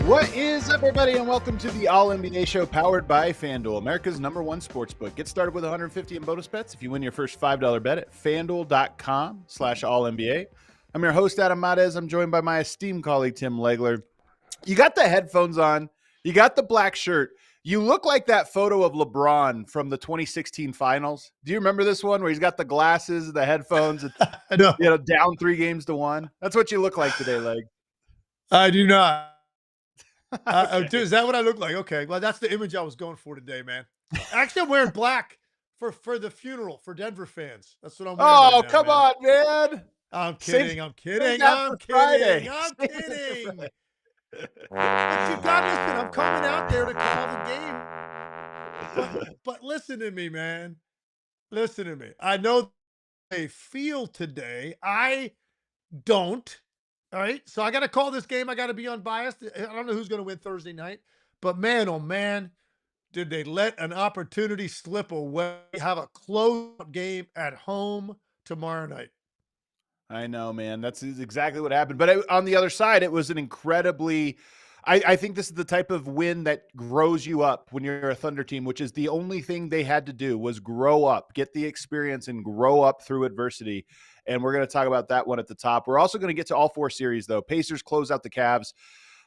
What is up, everybody, and welcome to the All-NBA Show powered by FanDuel, America's #1 sportsbook. Get started with $150 in bonus bets if you win your first $5 bet at FanDuel.com/All-NBA. I'm your host, Adam Mares. I'm joined by my esteemed colleague, Tim Legler. You got the headphones on. You got the black shirt. You look like that photo of LeBron from the 2016 finals. Do you remember this one where he's got the glasses, the headphones, I know. Down 3-1? That's what you look like today, Leg. I do not. Okay. Is that what I look like? Okay. Well, that's the image I was going for today, man. Actually, I'm wearing black for the funeral for Denver fans. That's what I'm wearing. Oh, right now, come man. on, man. I'm kidding. I'm kidding. that I'm for Friday. kidding. I'm Save it for kidding. Friday. But you got to listen. I'm coming out there to call the game. But listen to me, man. Listen to me. I know they feel today. I don't. All right. So I got to call this game. I got to be unbiased. I don't know who's going to win Thursday night, but man, oh man, did they let an opportunity slip away? Have a close game at home tomorrow night. I know, man. That's exactly what happened. But on the other side, it was an incredibly I think this is the type of win that grows you up when you're a Thunder team, which is the only thing they had to do was grow up, get the experience and grow up through adversity. And we're going to talk about that one at the top. We're also going to get to all four series, though. Pacers close out the Cavs.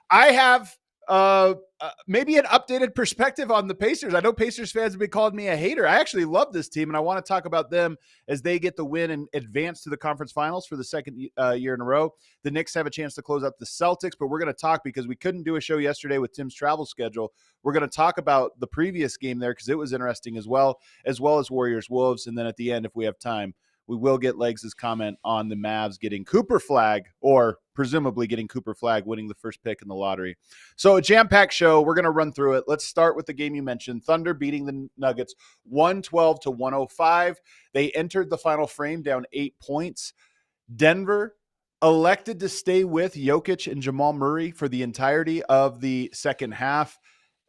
I have maybe an updated perspective on the Pacers. I know Pacers fans have been calling me a hater. I actually love this team, and I want to talk about them as they get the win and advance to the conference finals for the second year in a row. The Knicks have a chance to close out the Celtics, but we're going to talk because we couldn't do a show yesterday with Tim's travel schedule. We're going to talk about the previous game there because it was interesting as well as Warriors-Wolves, and then at the end, if we have time, we will get Legs' comment on the Mavs getting Cooper Flag, or presumably getting Cooper Flag, winning the first pick in the lottery. So a jam-packed show. We're going to run through it. Let's start with the game you mentioned. Thunder beating the Nuggets 112-105. They entered the final frame down 8 points. Denver elected to stay with Jokic and Jamal Murray for the entirety of the second half.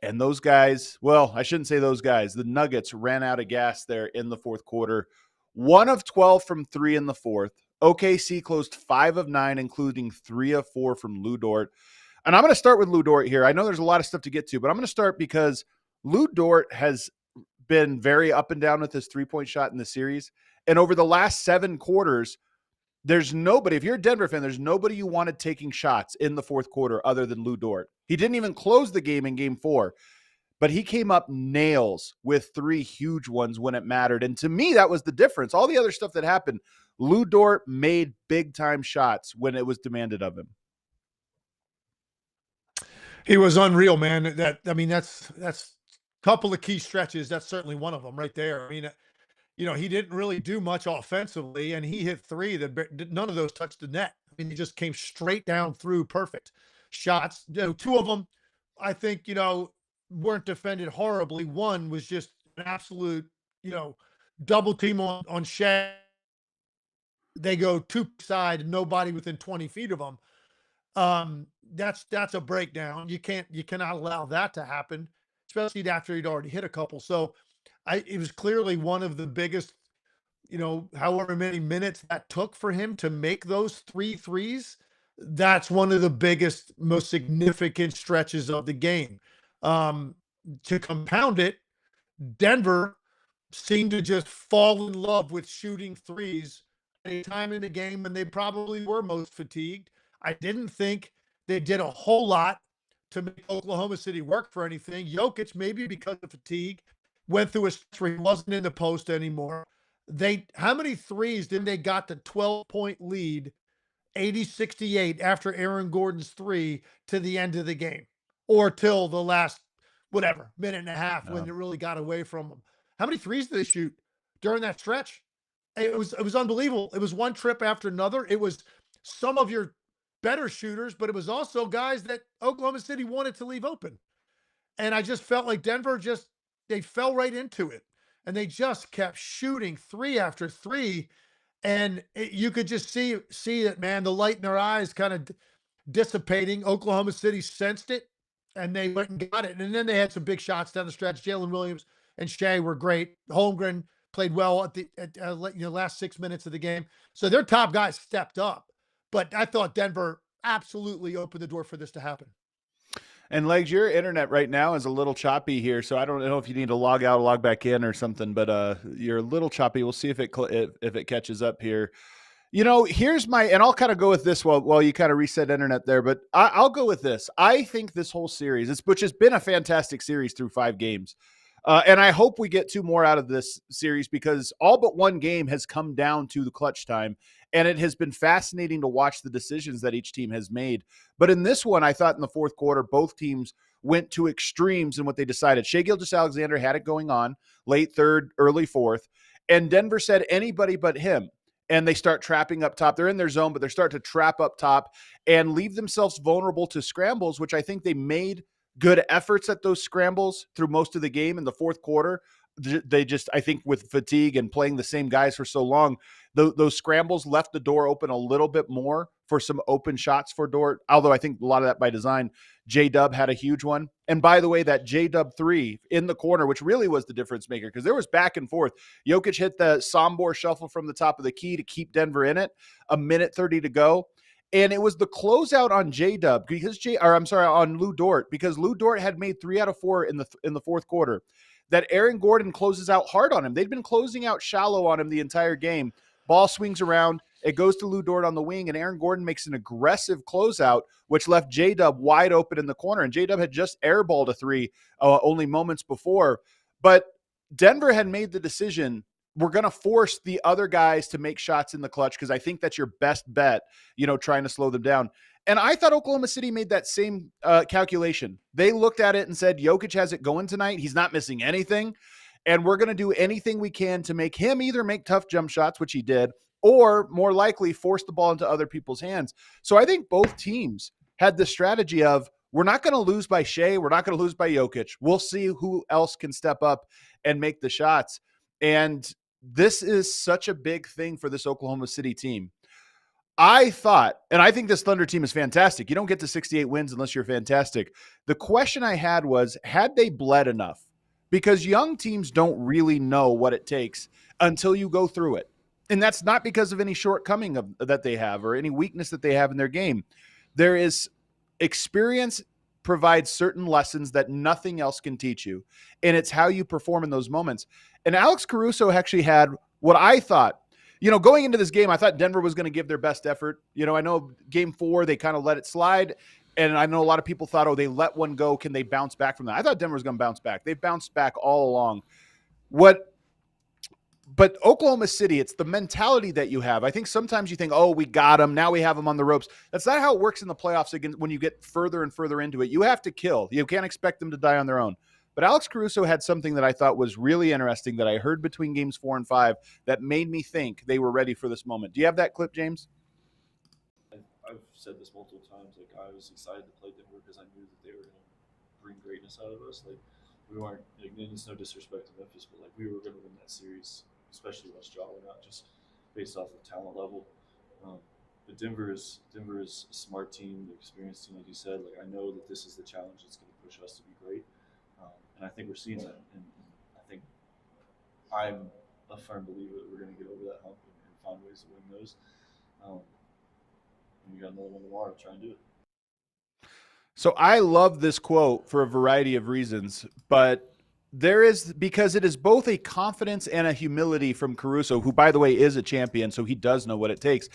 And those guys, well, I shouldn't say those guys. The Nuggets ran out of gas there in the fourth quarter. 1 of 12 from 3 in the fourth. OKC closed 5 of 9, including 3 of 4 from Lu Dort. And I'm going to start with Lu Dort here. I know there's a lot of stuff to get to, but I'm going to start because Lu Dort has been very up and down with his three-point shot in the series. And over the last 7 quarters, there's nobody, if you're a Denver fan, there's nobody you wanted taking shots in the fourth quarter other than Lu Dort. He didn't even close the game in game 4. But he came up nails with 3 huge ones when it mattered. And to me, that was the difference. All the other stuff that happened, Lu Dort made big-time shots when it was demanded of him. He was unreal, man. That's a couple of key stretches. That's certainly one of them right there. I mean, he didn't really do much offensively, and he hit 3 that none of those touched the net. I mean, he just came straight down through perfect shots. 2 of them, I think, weren't defended horribly. One was just an absolute, double team on Shaq. They go 2 side, nobody within 20 feet of them. That's a breakdown. You cannot allow that to happen, especially after he'd already hit a couple. So it was clearly one of the biggest, however many minutes that took for him to make those 3 threes. That's one of the biggest, most significant stretches of the game. To compound it, Denver seemed to just fall in love with shooting threes at a time in the game when they probably were most fatigued. I didn't think they did a whole lot to make Oklahoma City work for anything. Jokic, maybe because of fatigue, went through a stretch where he wasn't in the post anymore. How many threes did they got the 12-point lead, 80-68 after Aaron Gordon's 3 to the end of the game? Or till the last, minute and a half when it really got away from them. How many threes did they shoot during that stretch. It was unbelievable. It was one trip after another. It was some of your better shooters, but it was also guys that Oklahoma City wanted to leave open. And I just felt like Denver they fell right into it. And they just kept shooting three after three. And you could just see it, man, the light in their eyes kind of dissipating. Oklahoma City sensed it and they went and got it. And then they had some big shots down the stretch. Jalen Williams and Shea were great. Holmgren played well at the last 6 minutes of the game. So their top guys stepped up. But I thought Denver absolutely opened the door for this to happen. And Legs, your internet right now is a little choppy here, so I don't know if you need to log out or log back in or something, but you're a little choppy. We'll see if it catches up here. Here's and I'll kind of go with this while you kind of reset internet there, but I'll go with this. I think this whole series, which has been a fantastic series through 5 games, and I hope we get 2 more out of this series because all but one game has come down to the clutch time. And it has been fascinating to watch the decisions that each team has made. But in this one, I thought in the fourth quarter, both teams went to extremes in what they decided. Shai Gilgeous-Alexander had it going on, late third, early fourth. And Denver said anybody but him. And they start trapping up top. They're in their zone, but they're starting to trap up top and leave themselves vulnerable to scrambles, which I think they made good efforts at those scrambles through most of the game in the fourth quarter. They just, I think with fatigue and playing the same guys for so long, those scrambles left the door open a little bit more for some open shots for Dort. Although I think a lot of that by design. J-Dub had a huge one. And by the way, that J-Dub 3 in the corner, which really was the difference maker because there was back and forth. Jokic hit the Sombor shuffle from the top of the key to keep Denver in it. 1:30 to go. And it was the closeout on J-Dub on Lu Dort, because Lu Dort had made 3 out of 4 in the fourth quarter. That Aaron Gordon closes out hard on him. They'd been closing out shallow on him the entire game. Ball swings around. It goes to Lu Dort on the wing, and Aaron Gordon makes an aggressive closeout, which left J-Dub wide open in the corner. And J-Dub had just airballed a 3 only moments before. But Denver had made the decision, we're going to force the other guys to make shots in the clutch because I think that's your best bet, trying to slow them down. And I thought Oklahoma City made that same calculation. They looked at it and said, Jokic has it going tonight. He's not missing anything. And we're going to do anything we can to make him either make tough jump shots, which he did, or more likely force the ball into other people's hands. So I think both teams had the strategy of, we're not going to lose by Shea. We're not going to lose by Jokic. We'll see who else can step up and make the shots. And this is such a big thing for this Oklahoma City team. I thought, and I think this Thunder team is fantastic. You don't get to 68 wins unless you're fantastic. The question I had was, had they bled enough? Because young teams don't really know what it takes until you go through it. And that's not because of any shortcoming that they have or any weakness that they have in their game. There is experience provides certain lessons that nothing else can teach you. And it's how you perform in those moments. And Alex Caruso actually had what I thought, going into this game, I thought Denver was going to give their best effort. I know game 4, they kind of let it slide. And I know a lot of people thought, they let one go. Can they bounce back from that? I thought Denver was going to bounce back. They've bounced back all along. But Oklahoma City, it's the mentality that you have. I think sometimes you think, we got them. Now we have them on the ropes. That's not how it works in the playoffs again. When you get further and further into it, you have to kill. You can't expect them to die on their own. But Alex Caruso had something that I thought was really interesting that I heard between games 4 and 5 that made me think they were ready for this moment. Do you have that clip, James? I've said this multiple times. I was excited to play Denver because I knew that they were going to bring greatness out of us. We weren't. It's no disrespect to Memphis, but we were going to win that series, especially once Ja went out, just based off of talent level. But Denver is a smart team, an experienced team, like you said. I know that this is the challenge that's going to push us to be great. And I think we're seeing that. And I think I'm a firm believer that we're going to get over that hump and find ways to win those. And you got another one tomorrow. Try and do it. So I love this quote for a variety of reasons, but because it is both a confidence and a humility from Caruso, who, by the way, is a champion, so he does know what it takes.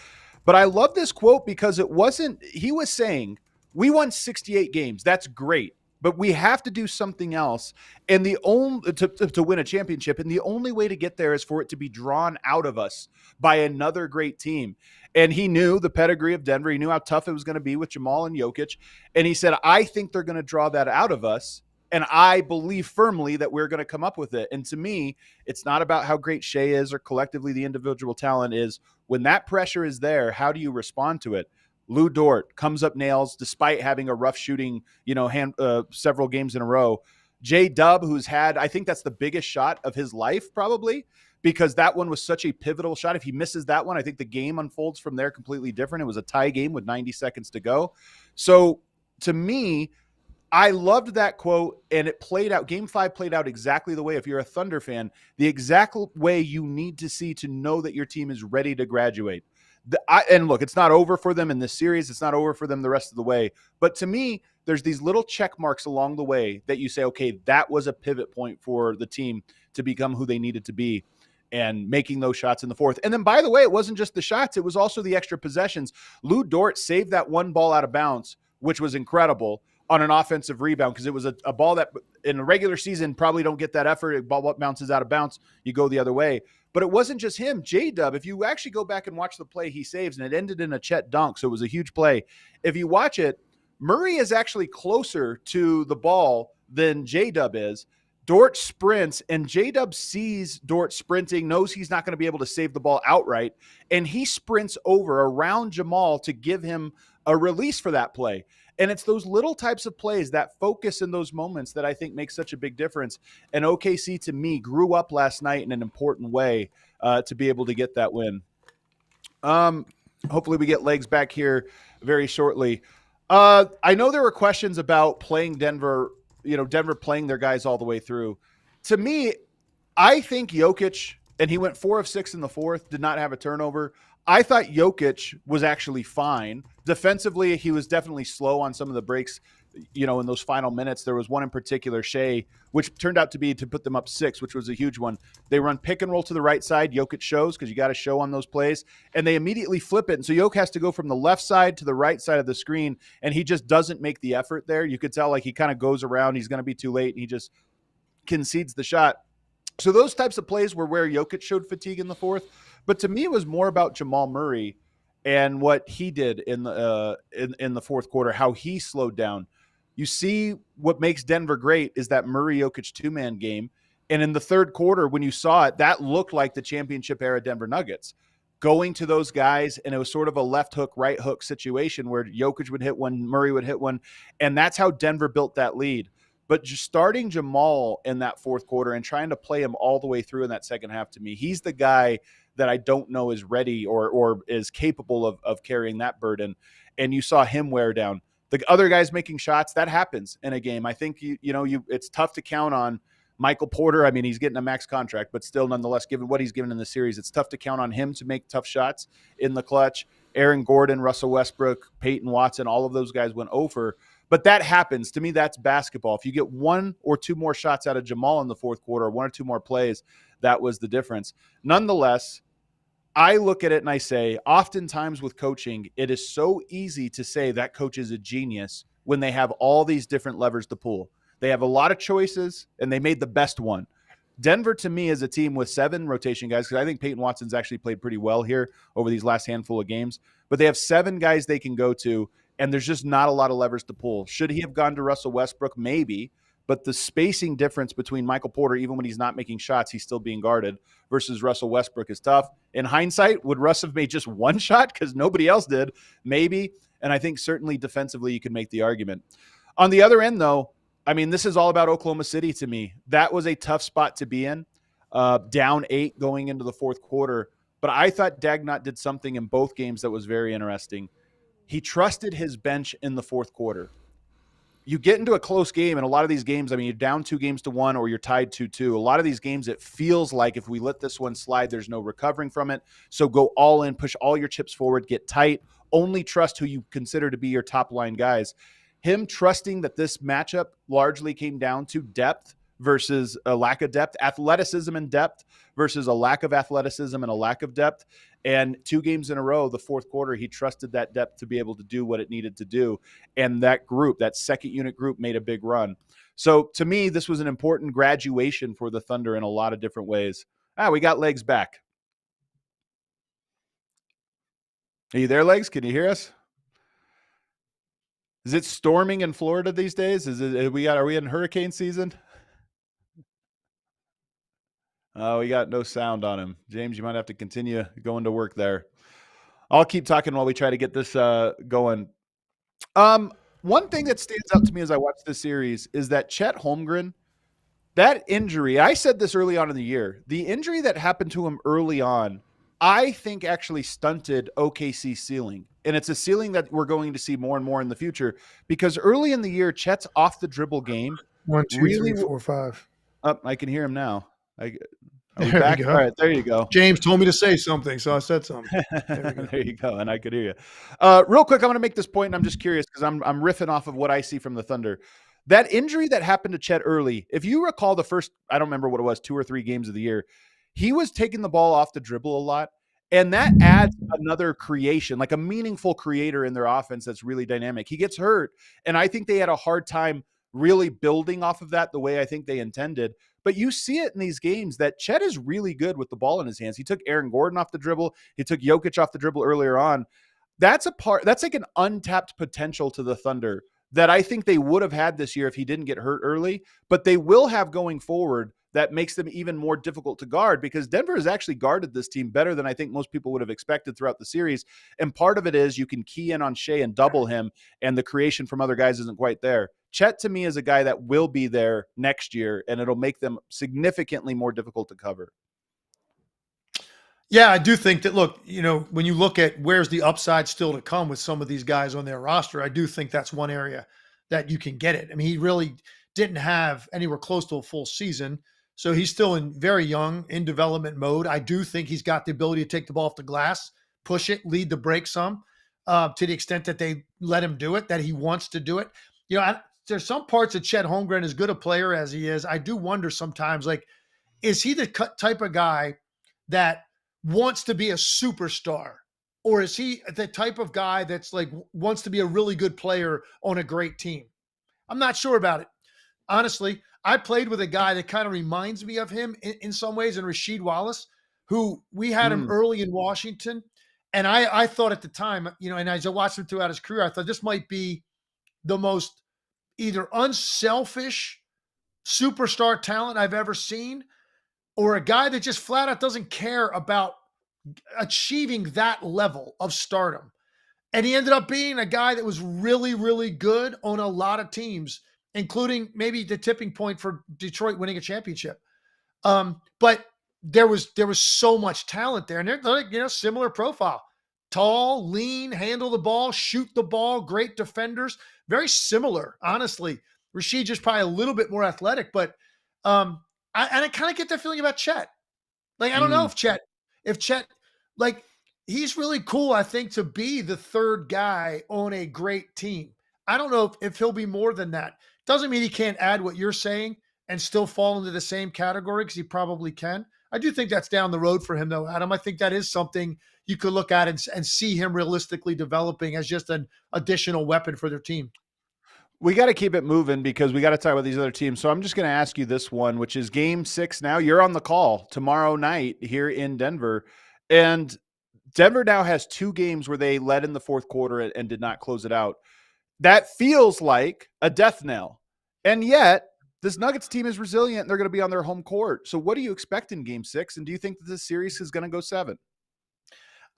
But I love this quote because he was saying, we won 68 games. That's great. But we have to do something else, and to win a championship. And the only way to get there is for it to be drawn out of us by another great team. And he knew the pedigree of Denver. He knew how tough it was going to be with Jamal and Jokic. And he said, I think they're going to draw that out of us. And I believe firmly that we're going to come up with it. And to me, it's not about how great Shea is or collectively the individual talent is. When that pressure is there, how do you respond to it? Lu Dort comes up nails despite having a rough shooting, several games in a row. J-Dub, who's had, I think that's the biggest shot of his life probably, because that one was such a pivotal shot. If he misses that one, I think the game unfolds from there completely different. It was a tie game with 90 seconds to go. So to me, I loved that quote, and it played out. Game 5 played out exactly the way, if you're a Thunder fan, the exact way you need to see to know that your team is ready to graduate. And look, it's not over for them in this series. It's not over for them the rest of the way. But to me, there's these little check marks along the way that you say, okay, that was a pivot point for the team to become who they needed to be, and making those shots in the fourth. And then, by the way, it wasn't just the shots. It was also the extra possessions. Lu Dort saved that one ball out of bounds, which was incredible, on an offensive rebound, because it was a ball that in a regular season probably don't get that effort. A ball bounces out of bounds, you go the other way. But it wasn't just him. J-Dub, if you actually go back and watch the play he saves, and it ended in a Chet dunk, so it was a huge play. If you watch it, Murray is actually closer to the ball than J-Dub is. Dort sprints, and J-Dub sees Dort sprinting, knows he's not going to be able to save the ball outright, and he sprints over around Jamal to give him a release for that play. And it's those little types of plays, that focus in those moments, that I think makes such a big difference. And OKC, to me, grew up last night in an important way to be able to get that win. Hopefully we get legs back here very shortly. I know there were questions about playing Denver, Denver playing their guys all the way through. To me, I think Jokic, and he went 4 of 6 in the fourth, did not have a turnover. I thought Jokic was actually fine. Defensively, he was definitely slow on some of the breaks, in those final minutes. There was one in particular, Shea, which turned out to be to put them up 6, which was a huge one. They run pick and roll to the right side. Jokic shows, because you got to show on those plays, and they immediately flip it. And so Jokic has to go from the left side to the right side of the screen, and he just doesn't make the effort there. You could tell he kind of goes around. He's going to be too late, and he just concedes the shot. So those types of plays were where Jokic showed fatigue in the fourth. But to me, it was more about Jamal Murray and what he did in the fourth quarter, how he slowed down. You see, what makes Denver great is that Murray-Jokic two-man game. And in the third quarter, when you saw it, that looked like the championship-era Denver Nuggets. Going to those guys, and it was sort of a left hook, right hook situation where Jokic would hit one, Murray would hit one, and that's how Denver built that lead. But just starting Jamal in that fourth quarter and trying to play him all the way through in that second half, to me, he's the guy that I don't know is ready or is capable of carrying that burden. And you saw him wear down. The other guys making shots, that happens in a game. I think it's tough to count on Michael Porter. I mean, he's getting a max contract, but still, nonetheless, given what he's given in the series, it's tough to count on him to make tough shots in the clutch. Aaron Gordon, Russell Westbrook, Peyton Watson, all of those guys went over. But that happens. To me, that's basketball. If you get 1 or 2 more shots out of Jamal in the fourth quarter, 1 or 2 more plays, that was the difference. Nonetheless, I look at it and I say, oftentimes with coaching, it is so easy to say that coach is a genius when they have all these different levers to pull. They have a lot of choices, and they made the best one. Denver, to me, is a team with 7 rotation guys, because I think Peyton Watson's actually played pretty well here over these last handful of games. But they have 7 guys they can go to, and there's just not a lot of levers to pull. Should he have gone to Russell Westbrook? Maybe. But the spacing difference between Michael Porter, even when he's not making shots, he's still being guarded, versus Russell Westbrook is tough. In hindsight, would Russ have made just 1 shot because nobody else did? Maybe. And I think certainly defensively you can make the argument. On the other end, though, I mean, this is all about Oklahoma City to me. That was a tough spot to be in, down 8 going into the fourth quarter. But I thought Dagnott did something in both games that was very interesting. He trusted his bench in the fourth quarter. You get into a close game, and a lot of these games, I mean, you're down 2-1 or you're tied 2-2. A lot of these games, it feels like if we let this one slide, there's no recovering from it. So go all in, push all your chips forward, get tight, only trust who you consider to be your top line guys. Him trusting that this matchup largely came down to depth versus a lack of depth, athleticism and depth versus a lack of athleticism and a lack of depth. And 2 games in a row, the fourth quarter, he trusted that depth to be able to do what it needed to do. And that group, that second unit group, made a big run. So to me, this was an important graduation for the Thunder in a lot of different ways. We got Legs back. Are you there, Legs? Can you hear us? Is it storming in Florida these days? Are we in hurricane season? Oh, we got no sound on him. James, you might have to continue going to work there. I'll keep talking while we try to get this going. One thing that stands out to me as I watch this series is that Chet Holmgren, that injury, I said this early on in the year, the injury that happened to him early on, I think actually stunted OKC's ceiling. And it's a ceiling that we're going to see more and more in the future because early in the year, Chet's off the dribble game. 1, 2, 3, 4, 5. I can hear him now. Are we There back? we go. All right, there you go. James told me to say something, so I said something. There you go, and I could hear you. Real quick, I'm going to make this point, and I'm just curious because I'm riffing off of what I see from the Thunder. That injury that happened to Chet early, if you recall the first, I don't remember what it was, 2 or 3 games of the year, he was taking the ball off the dribble a lot, and that adds another creation, like a meaningful creator in their offense that's really dynamic. He gets hurt, and I think they had a hard time really building off of that the way I think they intended. But you see it in these games that Chet is really good with the ball in his hands. He took Aaron Gordon off the dribble. He took Jokic off the dribble earlier on. That's like an untapped potential to the Thunder that I think they would have had this year if he didn't get hurt early, but they will have going forward that makes them even more difficult to guard because Denver has actually guarded this team better than I think most people would have expected throughout the series. And part of it is you can key in on Shea and double him, and the creation from other guys isn't quite there. Chet, to me, is a guy that will be there next year, and it'll make them significantly more difficult to cover. Yeah, I do think that, look, when you look at where's the upside still to come with some of these guys on their roster, I do think that's one area that you can get it. I mean, he really didn't have anywhere close to a full season, so he's still very young, in development mode. I do think he's got the ability to take the ball off the glass, push it, lead the break some, to the extent that they let him do it, that he wants to do it. There's some parts of Chet Holmgren, as good a player as he is, I do wonder sometimes, like, is he the type of guy that wants to be a superstar? Or is he the type of guy that's like wants to be a really good player on a great team? I'm not sure about it. Honestly, I played with a guy that kind of reminds me of him in some ways, in Rasheed Wallace, who we had him early in Washington. And I thought at the time, and as I watched him throughout his career, I thought this might be the most either unselfish superstar talent I've ever seen, or a guy that just flat out doesn't care about achieving that level of stardom. And he ended up being a guy that was really, really good on a lot of teams, including maybe the tipping point for Detroit winning a championship. But there was so much talent there, and they're like, similar profile. Tall, lean, handle the ball, shoot the ball, great defenders. Very similar, honestly. Rasheed just probably a little bit more athletic, but I kind of get that feeling about Chet. Like, I don't know if Chet, like, he's really cool, I think, to be the third guy on a great team. I don't know if he'll be more than that. Doesn't mean he can't add what you're saying and still fall into the same category, because he probably can. I do think that's down the road for him, though, Adam. I think that is something you could look at and see him realistically developing as just an additional weapon for their team. We got to keep it moving because we got to talk about these other teams. So I'm just going to ask you this one, which is Game 6 now. You're on the call tomorrow night here in Denver. And Denver now has 2 games where they led in the fourth quarter and did not close it out. That feels like a death knell. And yet, this Nuggets team is resilient, and they're going to be on their home court. So what do you expect in Game 6? And do you think that this series is going to go 7?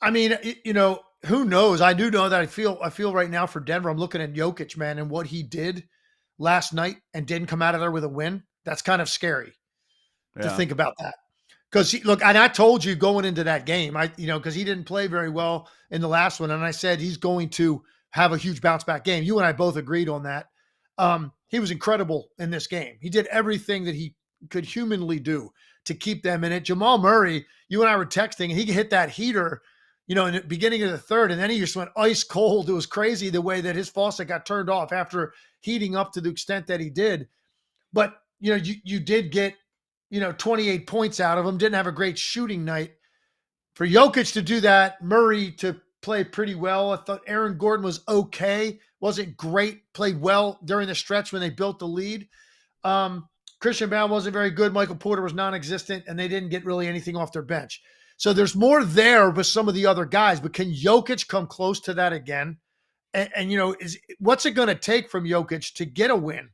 I mean, who knows? I do know that I feel right now for Denver, I'm looking at Jokic, man, and what he did last night and didn't come out of there with a win. That's kind of scary to think about that. Because look, and I told you going into that game, because he didn't play very well in the last one, and I said he's going to have a huge bounce back game. You and I both agreed on that. He was incredible in this game. He did everything that he could humanly do to keep them in it. Jamal Murray, you and I were texting, and he hit that heater, in the beginning of the third, and then he just went ice cold. It was crazy the way that his faucet got turned off after heating up to the extent that he did. But, you did get, 28 points out of him, didn't have a great shooting night. For Jokic to do that, Murray to play pretty well. I thought Aaron Gordon was okay. Wasn't great. Played well during the stretch when they built the lead. Christian Brown wasn't very good. Michael Porter was non-existent, and they didn't get really anything off their bench. So there's more there with some of the other guys, but can Jokic come close to that again And what's it going to take from Jokic to get a win?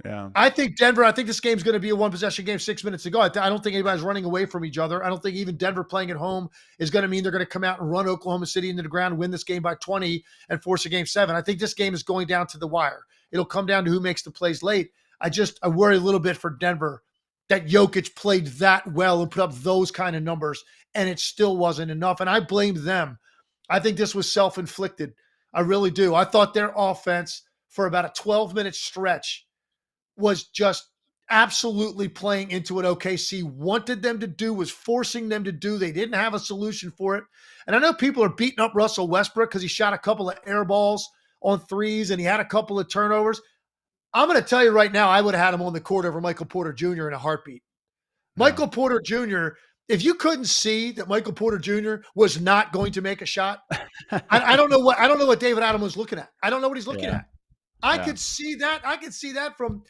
Yeah. I think this game's going to be a one-possession game, 6 minutes to go. I don't think anybody's running away from each other. I don't think even Denver playing at home is going to mean they're going to come out and run Oklahoma City into the ground and win this game by 20 and force a game 7. I think this game is going down to the wire. It'll come down to who makes the plays late. I worry a little bit for Denver that Jokic played that well and put up those kind of numbers, and it still wasn't enough. And I blamed them. I think this was self-inflicted. I really do. I thought their offense for about a 12-minute stretch was just absolutely playing into what OKC wanted them to do, was forcing them to do. They didn't have a solution for it. And I know people are beating up Russell Westbrook because he shot a couple of air balls on threes and he had a couple of turnovers. I'm going to tell you right now, I would have had him on the court over Michael Porter Jr. in a heartbeat. Michael Porter Jr., if you couldn't see that Michael Porter Jr. was not going to make a shot, I don't know what David Adam was looking at. I don't know what he's looking at. I could see that. I could see that from,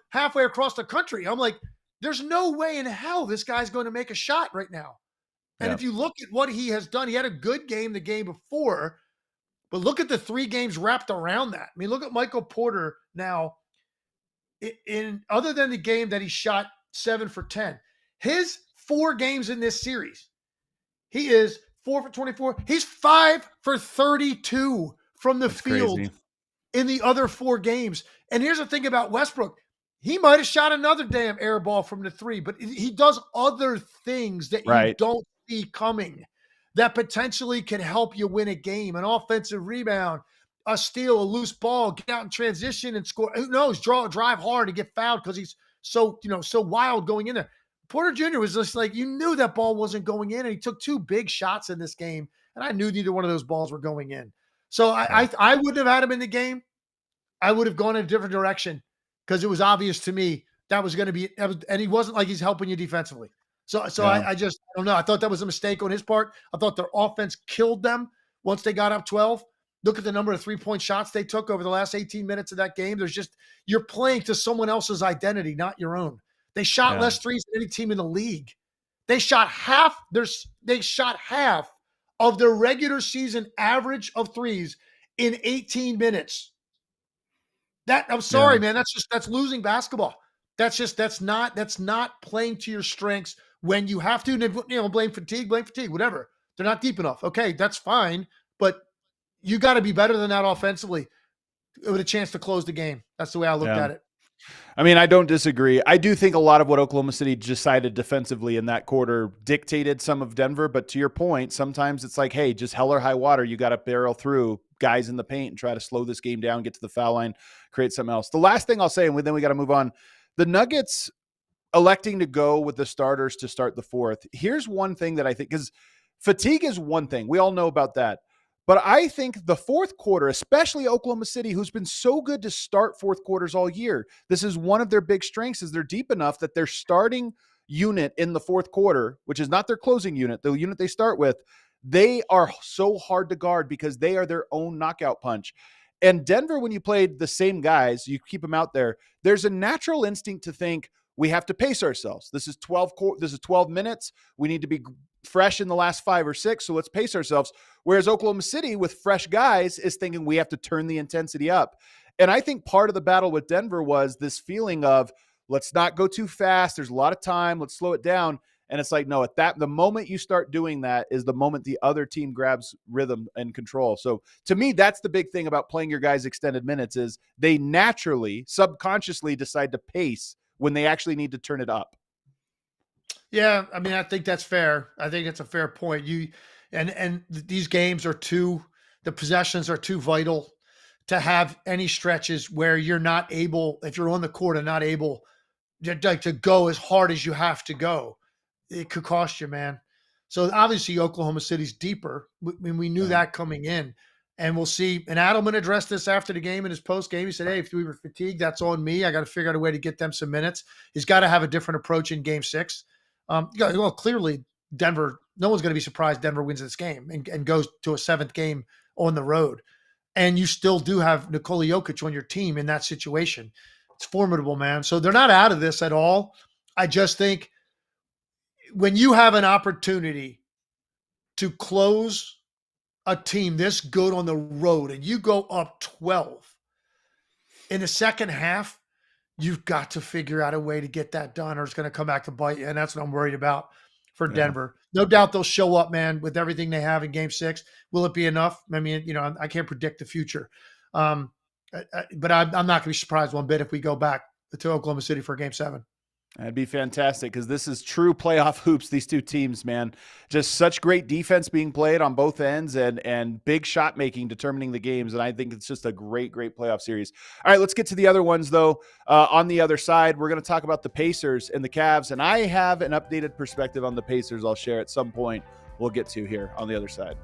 halfway across the country. I'm like, there's no way in hell this guy's going to make a shot right now. And if you look at what he has done, he had a good game the game before, but look at the 3 games wrapped around that. I mean, look at Michael Porter now. In other than the game that he shot 7 for 10, his 4 games in this series, he is 4 for 24. He's 5 for 32 from the field. Crazy. In the other 4 games. And here's the thing about Westbrook. He might have shot another damn air ball from the 3, but he does other things that you don't see coming that potentially can help you win a game. An offensive rebound, a steal, a loose ball, get out in transition and score. Who knows? Drive hard and get fouled because he's so wild going in there. Porter Jr. was just like, you knew that ball wasn't going in, and he took 2 big shots in this game, and I knew neither one of those balls were going in. So I wouldn't have had him in the game. I would have gone in a different direction because it was obvious to me that was going to be, and he wasn't like he's helping you defensively. So I don't know. I thought that was a mistake on his part. I thought their offense killed them once they got up 12. Look at the number of 3-point shots they took over the last 18 minutes of that game. You're playing to someone else's identity, not your own. They shot less threes than any team in the league. They shot half of their regular season average of threes in 18 minutes. I'm sorry, man. That's losing basketball. That's not playing to your strengths when you have to, blame fatigue, whatever. They're not deep enough. Okay, that's fine. But you got to be better than that offensively with a chance to close the game. That's the way I looked at it. I mean, I don't disagree. I do think a lot of what Oklahoma City decided defensively in that quarter dictated some of Denver. But to your point, sometimes it's like, hey, just hell or high water. You got to barrel through guys in the paint and try to slow this game down, get to the foul line, create something else. The last thing I'll say, and then we got to move on. The Nuggets electing to go with the starters to start the 4th. Here's one thing that I think, because fatigue is one thing. We all know about that. But I think the 4th quarter, especially Oklahoma City, who's been so good to start 4th quarters all year, this is one of their big strengths, is they're deep enough that their starting unit in the 4th quarter, which is not their closing unit, the unit they start with, they are so hard to guard because they are their own knockout punch. And Denver, when you played the same guys, you keep them out there, there's a natural instinct to think, we have to pace ourselves. This is 12 minutes. We need to be fresh in the last 5 or 6. So let's pace ourselves. Whereas Oklahoma City with fresh guys is thinking we have to turn the intensity up. And I think part of the battle with Denver was this feeling of let's not go too fast. There's a lot of time. Let's slow it down. And it's like, no, the moment you start doing that is the moment the other team grabs rhythm and control. So to me, that's the big thing about playing your guys extended minutes is they naturally, subconsciously decide to pace when they actually need to turn it up. Yeah, I mean, I think that's fair. I think it's a fair point. These games the possessions are too vital to have any stretches where you're not able, if you're on the court and not able to go as hard as you have to go. It could cost you, man. So obviously Oklahoma City's deeper. We knew that coming in. And we'll see. And Adelman addressed this after the game in his post game. He said, hey, if we were fatigued, that's on me. I got to figure out a way to get them some minutes. He's got to have a different approach in game 6. Well, clearly Denver, no one's going to be surprised Denver wins this game and goes to a 7th game on the road. And you still do have Nikola Jokic on your team in that situation. It's formidable, man. So they're not out of this at all. I just think when you have an opportunity to close a team this good on the road and you go up 12 in the second half, you've got to figure out a way to get that done or it's going to come back to bite you. And that's what I'm worried about for Denver. No doubt they'll show up, man, with everything they have in game 6. Will it be enough? I mean, I can't predict the future. But I'm not going to be surprised one bit if we go back to Oklahoma City for game 7. That'd be fantastic because this is true playoff hoops, these two teams, man. Just such great defense being played on both ends and big shot making determining the games. And I think it's just a great, great playoff series. All right, let's get to the other ones, though. On the other side, we're going to talk about the Pacers and the Cavs. And I have an updated perspective on the Pacers I'll share at some point we'll get to here on the other side.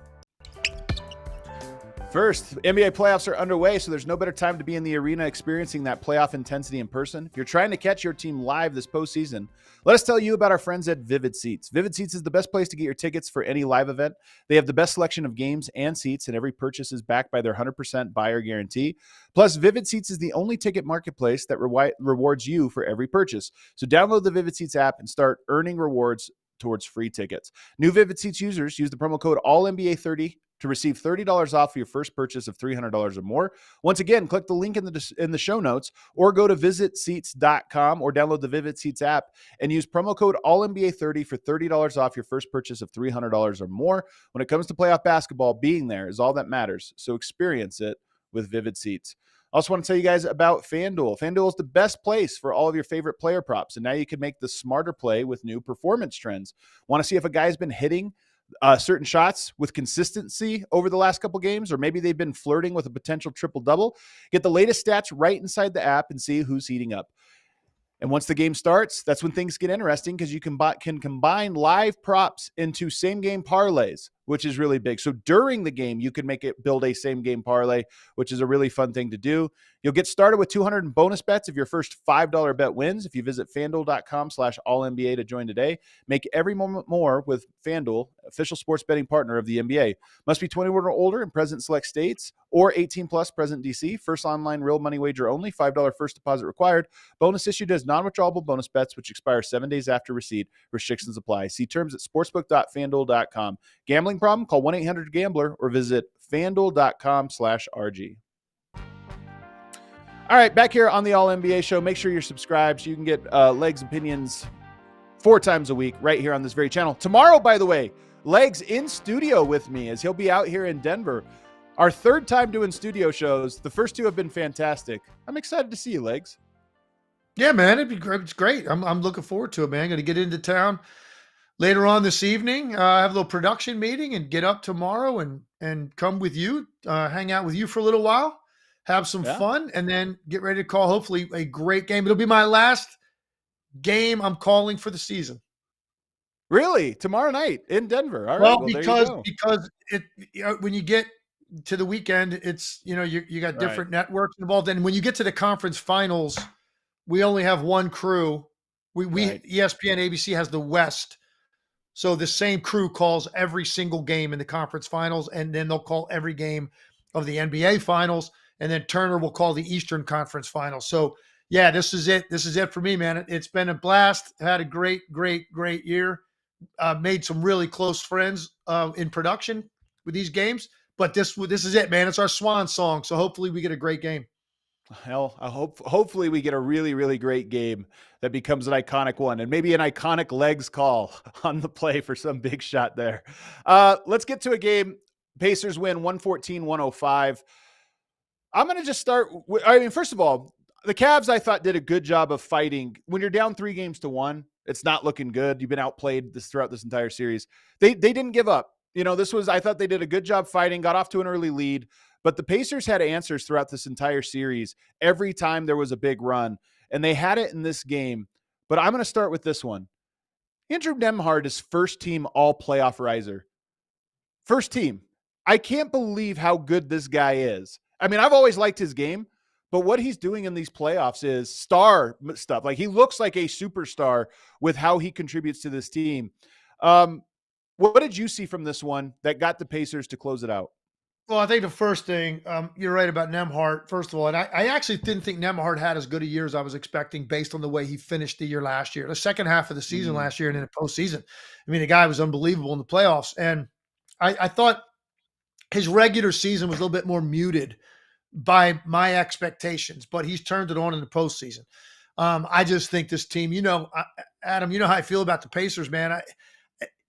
First, NBA playoffs are underway, so there's no better time to be in the arena experiencing that playoff intensity in person. If you're trying to catch your team live this postseason, let us tell you about our friends at Vivid Seats. Vivid Seats is the best place to get your tickets for any live event. They have the best selection of games and seats, and every purchase is backed by their 100% buyer guarantee. Plus, Vivid Seats is the only ticket marketplace that rewards you for every purchase. So download the Vivid Seats app and start earning rewards towards free tickets. New Vivid Seats users use the promo code ALLNBA30 to receive $30 off your first purchase of $300 or more. Once again, click the link in the show notes or go to visitseats.com or download the Vivid Seats app and use promo code ALLNBA30 for $30 off your first purchase of $300 or more. When it comes to playoff basketball, being there is all that matters. So experience it with Vivid Seats. I also want to tell you guys about FanDuel. FanDuel is the best place for all of your favorite player props, and now you can make the smarter play with new performance trends. Want to see if a guy's been hitting certain shots with consistency over the last couple games, or maybe they've been flirting with a potential triple-double? Get the latest stats right inside the app and see who's heating up. And once the game starts, that's when things get interesting because you can combine live props into same-game parlays, which is really big. So during the game, you can build a same-game parlay, which is a really fun thing to do. You'll get started with 200 in bonus bets if your first $5 bet wins. If you visit FanDuel.com/AllNBA to join today, make every moment more with FanDuel, official sports betting partner of the NBA. Must be 21 or older and present in select states, or 18 plus present in DC. First online real money wager only. $5 first deposit required. Bonus issued as non-withdrawable bonus bets, which expire 7 days after receipt. Restrictions apply. See terms at sportsbook.fanduel.com. Gambling problem? Call 1-800-GAMBLER or visit fanduel.com/RG. All right, back here on the All NBA show. Make sure you're subscribed so you can get Legs opinions 4 times a week right here on this very channel. Tomorrow, by the way, Legs in studio with me as he'll be out here in Denver. Our 3rd time doing studio shows. The first 2 have been fantastic. I'm excited to see you, Legs. Yeah, man, it'd be great. It's great. I'm looking forward to it, man. Going to get into town later on this evening. Have a little production meeting and get up tomorrow and come with you, hang out with you for a little while, have some fun, and then get ready to call hopefully a great game. It'll be my last game I'm calling for the season. Really? Tomorrow night in Denver? All right. Well, Well, because it when you get to the weekend, it's you got different networks involved, and when you get to the conference finals, we only have one crew. We ESPN ABC has the West. So the same crew calls every single game in the conference finals, and then they'll call every game of the NBA finals, and then Turner will call the Eastern Conference finals. So, yeah, this is it. This is it for me, man. It's been a blast. Had a great, great, great year. Made some really close friends in production with these games. But this is it, man. It's our swan song. So hopefully we get a great game. Hell, hopefully we get a really, really great game that becomes an iconic one, and maybe an iconic Legs call on the play for some big shot there. Let's get to a game. Pacers win 114-105. I'm going to just start. First of all, the Cavs, I thought, did a good job of fighting. When you're down 3-1, it's not looking good. You've been outplayed throughout this entire series. They didn't give up. I thought they did a good job fighting, got off to an early lead. But the Pacers had answers throughout this entire series every time there was a big run, and they had it in this game. But I'm going to start with this one. Andrew Nembhard is first-team all-playoff riser. First team. I can't believe how good this guy is. I mean, I've always liked his game, but what he's doing in these playoffs is star stuff. Like, he looks like a superstar with how he contributes to this team. What did you see from this one that got the Pacers to close it out? Well, I think the first thing, you're right about Nembhard, first of all, and I actually didn't think Nembhard had as good a year as I was expecting based on the way he finished the year last year, the second half of the season last year and in the postseason. I mean, the guy was unbelievable in the playoffs. And I thought his regular season was a little bit more muted by my expectations, but he's turned it on in the postseason. I just think this team, Adam, you know how I feel about the Pacers, man.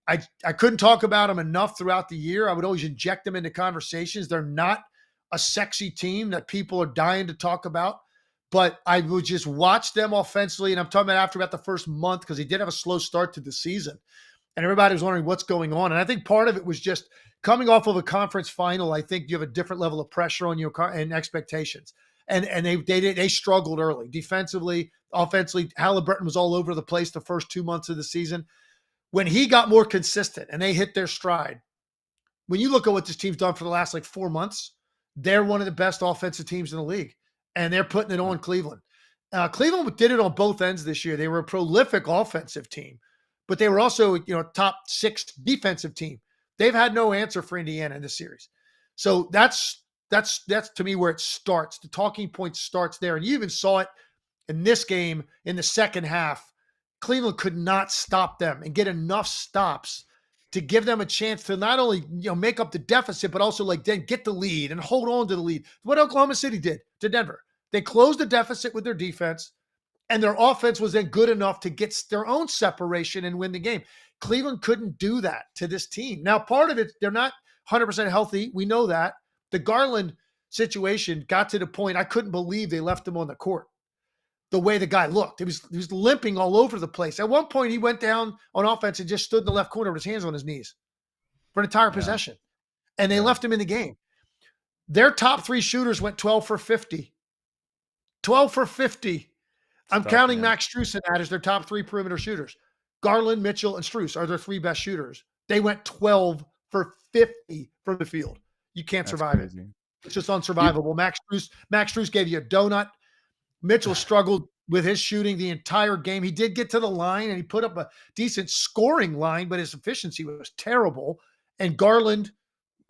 I couldn't talk about them enough throughout the year. I would always inject them into conversations. They're not a sexy team that people are dying to talk about, but I would just watch them offensively. And I'm talking about the first month, because he did have a slow start to the season. And everybody was wondering what's going on. And I think part of it was just coming off of a conference final. I think you have a different level of pressure on you and expectations. And they struggled early, defensively, offensively. Haliburton was all over the place the first 2 months of the season. When he got more consistent and they hit their stride, when you look at what this team's done for the last 4 months, they're one of the best offensive teams in the league, and they're putting it on Cleveland. Cleveland did it on both ends this year. They were a prolific offensive team, but they were also, top 6 defensive team. They've had no answer for Indiana in this series. So that's to me where it starts. The talking point starts there. And you even saw it in this game in the second half. Cleveland could not stop them and get enough stops to give them a chance to not only, make up the deficit, but also then get the lead and hold on to the lead. What Oklahoma City did to Denver. They closed the deficit with their defense, and their offense was then good enough to get their own separation and win the game. Cleveland couldn't do that to this team. Now, part of it, they're not 100% healthy. We know that. The Garland situation got to the point I couldn't believe they left him on the court. The way the guy looked, he was limping all over the place. At one point, he went down on offense and just stood in the left corner with his hands on his knees for an entire possession. And they left him in the game. Their top 3 shooters went 12 for 50. 12 for 50. I'm counting Max Strus in that as their top 3 perimeter shooters. Garland, Mitchell, and Strus are their 3 best shooters. They went 12 for 50 from the field. You can't survive it. It's just unsurvivable. Max Strus gave you a donut. Mitchell struggled with his shooting the entire game. He did get to the line, and he put up a decent scoring line, but his efficiency was terrible. And Garland,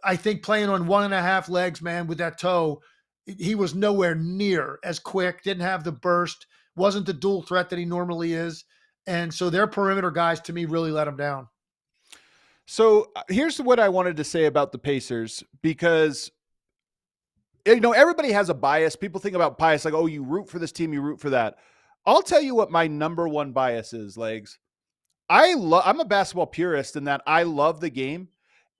I think, playing on 1.5 legs, man, with that toe, he was nowhere near as quick, didn't have the burst, wasn't the dual threat that he normally is. And so their perimeter guys, to me, really let him down. So here's what I wanted to say about the Pacers, because everybody has a bias. People think about bias like, oh, you root for this team, you root for that. I'll tell you what my number one bias is, Legs. I'm a basketball purist in that I love the game,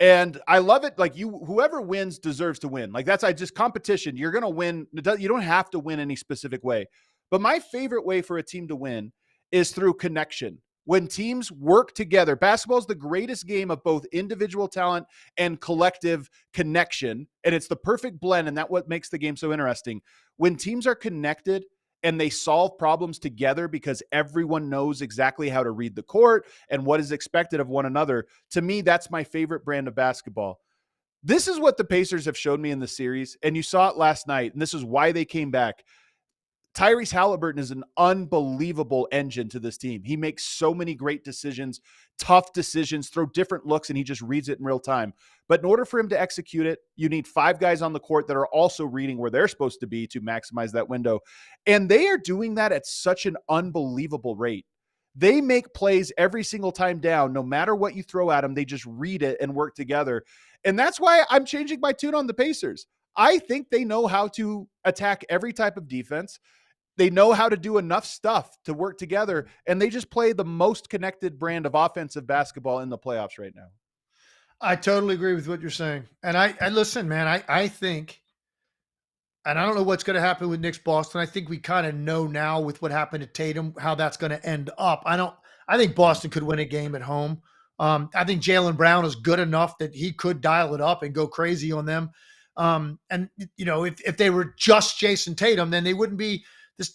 and I love it. Whoever wins deserves to win. Just competition. You're going to win. You don't have to win any specific way. But my favorite way for a team to win is through connection. When teams work together, basketball is the greatest game of both individual talent and collective connection. And it's the perfect blend. And that's what makes the game so interesting. When teams are connected and they solve problems together because everyone knows exactly how to read the court and what is expected of one another, to me, that's my favorite brand of basketball. This is what the Pacers have showed me in the series. And you saw it last night. And this is why they came back. Tyrese Haliburton is an unbelievable engine to this team. He makes so many great decisions, tough decisions, throw different looks, and he just reads it in real time. But in order for him to execute it, you need 5 guys on the court that are also reading where they're supposed to be to maximize that window. And they are doing that at such an unbelievable rate. They make plays every single time down. No matter what you throw at them, they just read it and work together. And that's why I'm changing my tune on the Pacers. I think they know how to attack every type of defense. They know how to do enough stuff to work together, and they just play the most connected brand of offensive basketball in the playoffs right now. I totally agree with what you're saying. And I listen, man, I think, and I don't know what's going to happen with Knicks Boston. I think we kind of know now with what happened to Tatum, how that's going to end up. I think Boston could win a game at home. I think Jaylen Brown is good enough that he could dial it up and go crazy on them. And if they were just Jayson Tatum, then they wouldn't be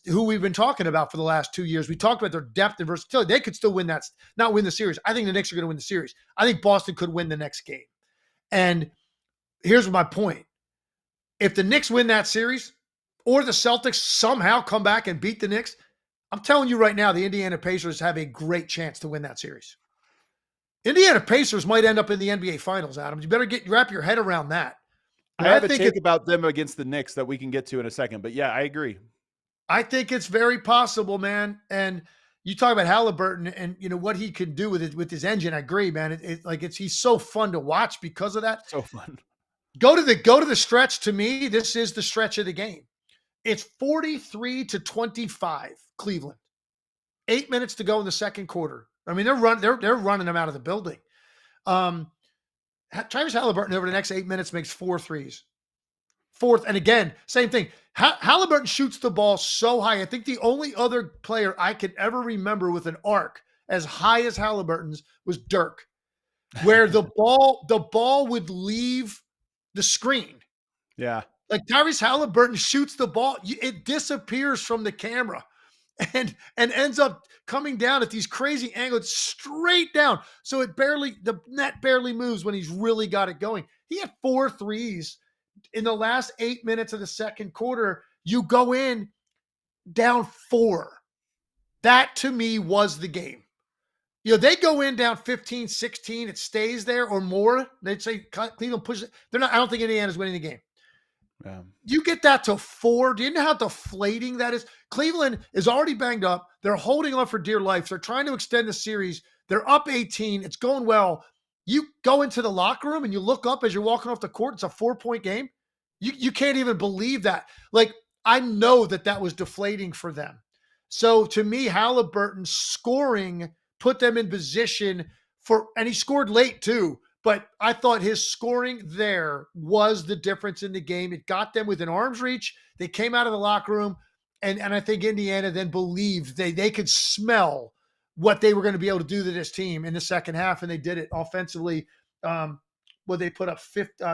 who we've been talking about for the last 2 years. We talked about their depth and versatility. They could still not win the series. I think the Knicks are going to win the series. I think Boston could win the next game. And here's my point. If the Knicks win that series, or the Celtics somehow come back and beat the Knicks, I'm telling you right now, the Indiana Pacers have a great chance to win that series. Indiana Pacers might end up in the NBA Finals, Adam. You better wrap your head around that. I have a take about them against the Knicks that we can get to in a second. But yeah, I agree. I think it's very possible, man. And you talk about Haliburton and what he can do with his engine. I agree, man. He's so fun to watch because of that. So fun. Go to the stretch. To me, this is the stretch of the game. It's 43-25 Cleveland. 8 minutes to go in the second quarter. I mean, they're running them out of the building. Tyrese Haliburton over the next 8 minutes makes 4 threes. Fourth, and again, same thing. Haliburton shoots the ball so high. I think the only other player I could ever remember with an arc as high as Haliburton's was Dirk, where the ball would leave the screen. Yeah. Like Tyrese Haliburton shoots the ball, it disappears from the camera and ends up coming down at these crazy angles straight down. So the net barely moves when he's really got it going. He had 4 threes in the last 8 minutes of the second quarter. You go in down 4. That to me was the game. They go in down 15, 16, it stays there or more. They'd say Cleveland pushes it. I don't think Indiana's winning the game. You get that to 4. Do you know how deflating that is? Cleveland is already banged up. They're holding on for dear life. They're trying to extend the series. They're up 18. It's going well. You go into the locker room and you look up as you're walking off the court. It's a 4-point game. You can't even believe that. Like, I know that was deflating for them. So to me, Haliburton scoring put them in position and he scored late too. But I thought his scoring there was the difference in the game. It got them within arm's reach. They came out of the locker room, and I think Indiana then believed they could smell what they were going to be able to do to this team in the second half, and they did it offensively. They put up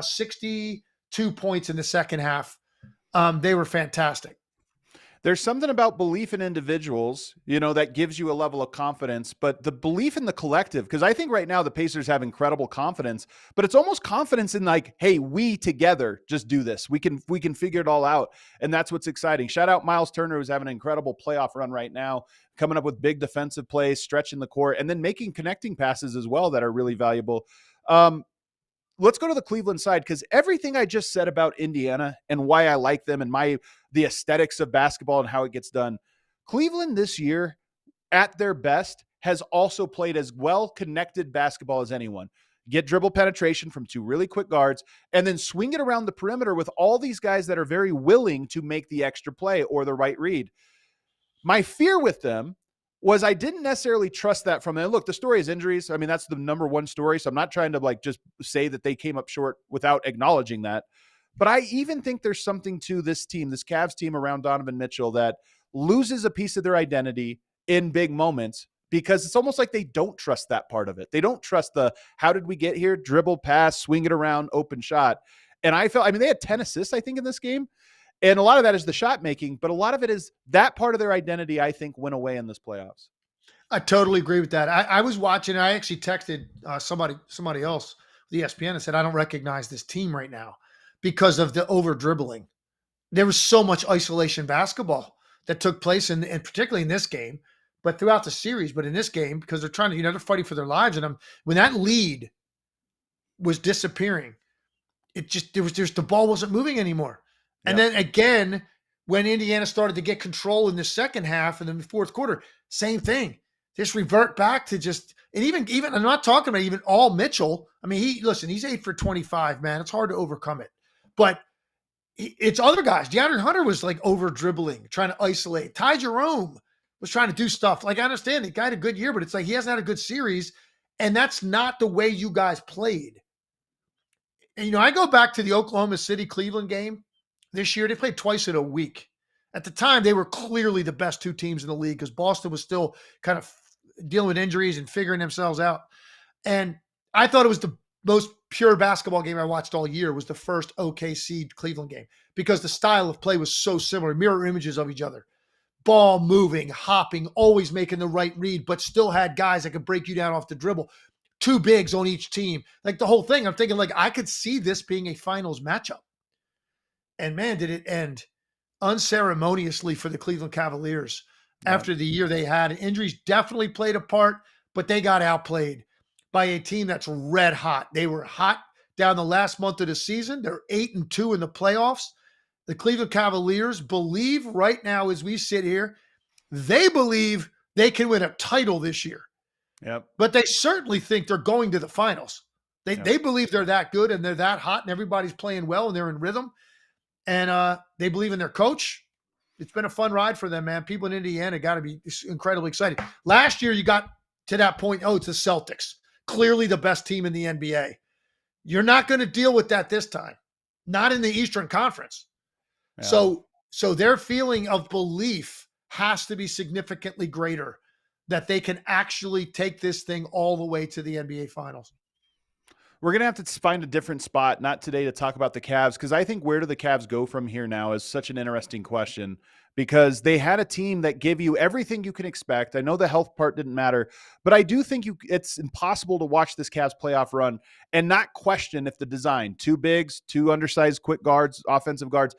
62 points in the second half. They were fantastic. There's something about belief in individuals, that gives you a level of confidence, but the belief in the collective, because I think right now the Pacers have incredible confidence, but it's almost confidence in like, hey, we together just do this. We can figure it all out. And that's what's exciting. Shout out Miles Turner, who's having an incredible playoff run right now, coming up with big defensive plays, stretching the court, and then making connecting passes as well that are really valuable. Let's go to the Cleveland side, because everything I just said about Indiana and why I like them and the aesthetics of basketball and how it gets done. Cleveland this year, at their best, has also played as well connected basketball as anyone. Get dribble penetration from 2 really quick guards and then swing it around the perimeter with all these guys that are very willing to make the extra play or the right read. My fear with them was I didn't necessarily trust that from them. Look, the story is injuries. I mean, that's the number one story. So I'm not trying to just say that they came up short without acknowledging that. But I even think there's something to this team, this Cavs team around Donovan Mitchell, that loses a piece of their identity in big moments because it's almost like they don't trust that part of it. They don't trust how did we get here? Dribble, pass, swing it around, open shot. And they had 10 assists, I think, in this game. And a lot of that is the shot making, but a lot of it is that part of their identity, I think, went away in this playoffs. I totally agree with that. I was watching, I actually texted somebody else, the ESPN, and said, I don't recognize this team right now because of the over dribbling. There was so much isolation basketball that took place, and particularly in this game, but throughout the series, but in this game, because they're trying to, they're fighting for their lives. And when that lead was disappearing, the ball wasn't moving anymore. And then again, when Indiana started to get control in the second half and then the fourth quarter, same thing. Just revert back to and even I'm not talking about even all Mitchell. I mean, he's 8 for 25, man. It's hard to overcome it. But it's other guys. DeAndre Hunter was like over dribbling, trying to isolate. Ty Jerome was trying to do stuff. Like, I understand the guy had a good year, but it's like he hasn't had a good series. And that's not the way you guys played. And, I go back to the Oklahoma City Cleveland game. This year, they played twice in a week. At the time, they were clearly the best 2 teams in the league because Boston was still kind of dealing with injuries and figuring themselves out. And I thought it was the most pure basketball game I watched all year was the first OKC Cleveland game because the style of play was so similar, mirror images of each other. Ball moving, hopping, always making the right read, but still had guys that could break you down off the dribble. 2 bigs on each team. Like the whole thing, I'm thinking I could see this being a finals matchup. And man, did it end unceremoniously for the Cleveland Cavaliers after the year they had. Injuries definitely played a part, but they got outplayed by a team that's red hot. They were hot down the last month of the season. They're 8-2 in the playoffs. The Cleveland Cavaliers believe right now as we sit here, they believe they can win a title this year. Yep. But they certainly think they're going to the finals. They believe they're that good and they're that hot and everybody's playing well and they're in rhythm. And they believe in their coach. It's been a fun ride for them, man. People in Indiana got to be incredibly excited. Last year, you got to that point, it's the Celtics. Clearly the best team in the NBA. You're not going to deal with that this time. Not in the Eastern Conference. Yeah. So their feeling of belief has to be significantly greater that they can actually take this thing all the way to the NBA Finals. We're going to have to find a different spot, not today, to talk about the Cavs, because I think where do the Cavs go from here now is such an interesting question, because they had a team that gave you everything you can expect. I know the health part didn't matter, but I do think it's impossible to watch this Cavs playoff run and not question if the design, two bigs, two undersized quick guards, offensive guards,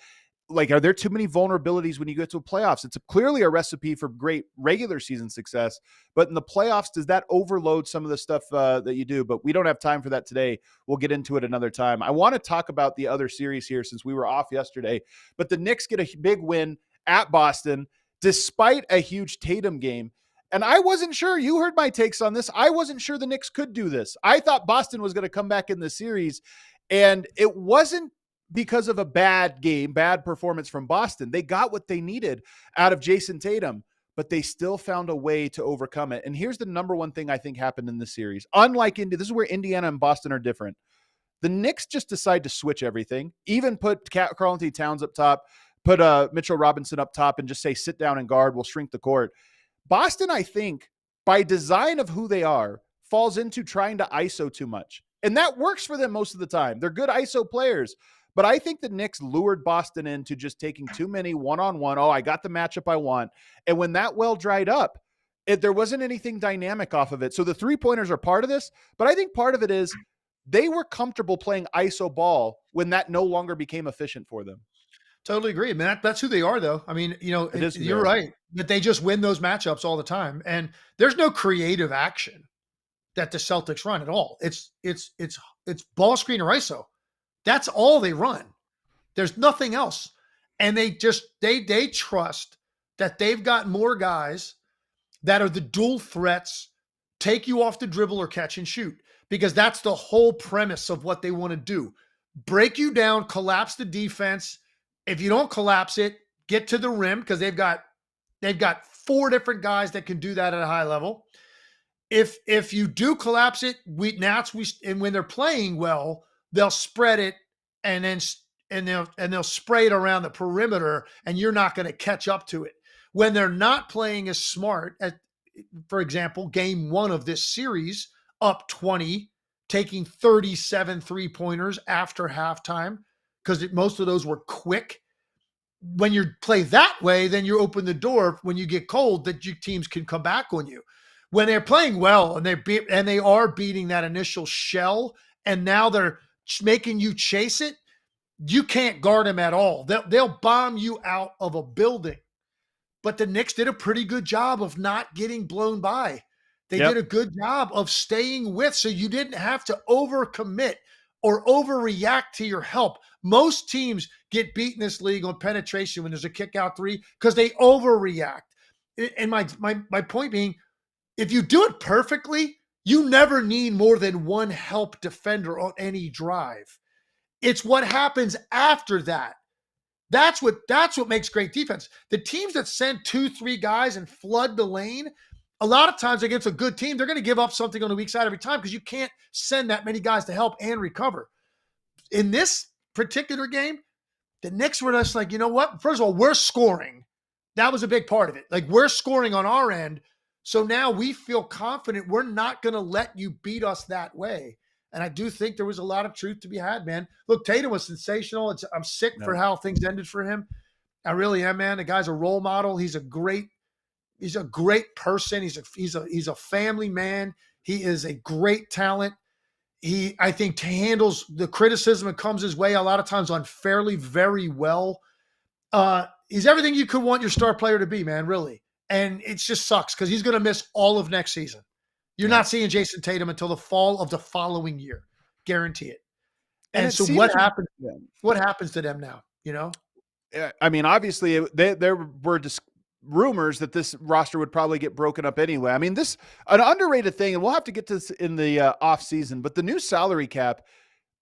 like, are there too many vulnerabilities when you get to playoffs? It's clearly a recipe for great regular season success, but in the playoffs, does that overload some of the stuff that you do? But we don't have time for that today. We'll get into it another time. I want to talk about the other series here since we were off yesterday, but the Knicks get a big win at Boston despite a huge Tatum game. And I wasn't sure. You heard my takes on this. I wasn't sure the Knicks could do this. I thought Boston was going to come back in the series, and it wasn't because of a bad game, bad performance from Boston. They got what they needed out of Jayson Tatum, but they still found a way to overcome it. And here's the number one thing I think happened in this series. Unlike India, this is where Indiana and Boston are different. The Knicks just decide to switch everything, even put Karl-Anthony Towns up top, put Mitchell Robinson up top, and just say, sit down and guard, we'll shrink the court. Boston, I think, by design of who they are, falls into trying to ISO too much. And that works for them most of the time. They're good ISO players. But I think the Knicks lured Boston into just taking too many one-on-one. Oh, I got the matchup I want. And when that well dried up, there wasn't anything dynamic off of it. So the three-pointers are part of this, but I think part of it is they were comfortable playing ISO ball when that no longer became efficient for them. Totally agree. I mean, that's who they are, though. I mean, you're right, but they just win those matchups all the time. And there's no creative action that the Celtics run at all. It's ball screen or ISO. That's all they run. There's nothing else. And they trust that they've got more guys that are the dual threats, take you off the dribble or catch and shoot, because that's the whole premise of what they want to do. Break you down, collapse the defense. If you don't collapse it, get to the rim, because they've got four different guys that can do that at a high level. If you do collapse it, and when they're playing well, they'll spread it and they'll spray it around the perimeter, and you're not going to catch up to it. When they're not playing as smart, for example, game one of this series, up 20, taking 37 3-pointers after halftime, because most of those were quick. When you play that way, then you open the door when you get cold that your teams can come back on you. When they're playing well and they are beating that initial shell, and now they're making you chase it, you can't guard them at all. They'll bomb you out of a building. But the Knicks did a pretty good job of not getting blown by. They did a good job of staying with, so you didn't have to overcommit or overreact to your help. Most teams get beat in this league on penetration when there's a kick out three because they overreact. And my point being, if you do it perfectly, you never need more than one help defender on any drive. It's what happens after that. That's what makes great defense. The teams that send 2-3 guys and flood the lane, a lot of times against a good team, they're going to give up something on the weak side every time because you can't send that many guys to help and recover. In this particular game, the Knicks were just like, you know what? First of all, we're scoring. That was a big part of it. Like, we're scoring on our end. So now we feel confident we're not going to let you beat us that way. And I do think there was a lot of truth to be had, man. Look, Tatum was sensational. I'm sick for how things ended for him. I really am, man. The guy's a role model. He's a great person. He's a family man. He is a great talent. I think handles the criticism that comes his way a lot of times unfairly very well. He's everything you could want your star player to be, man, really. And it just sucks because he's going to miss all of next season. You're not seeing Jayson Tatum until the fall of the following year. Guarantee it. And so what happens to them now, you know? I mean, obviously there were rumors that this roster would probably get broken up anyway. I mean, an underrated thing, and we'll have to get to this in the off season, but the new salary cap,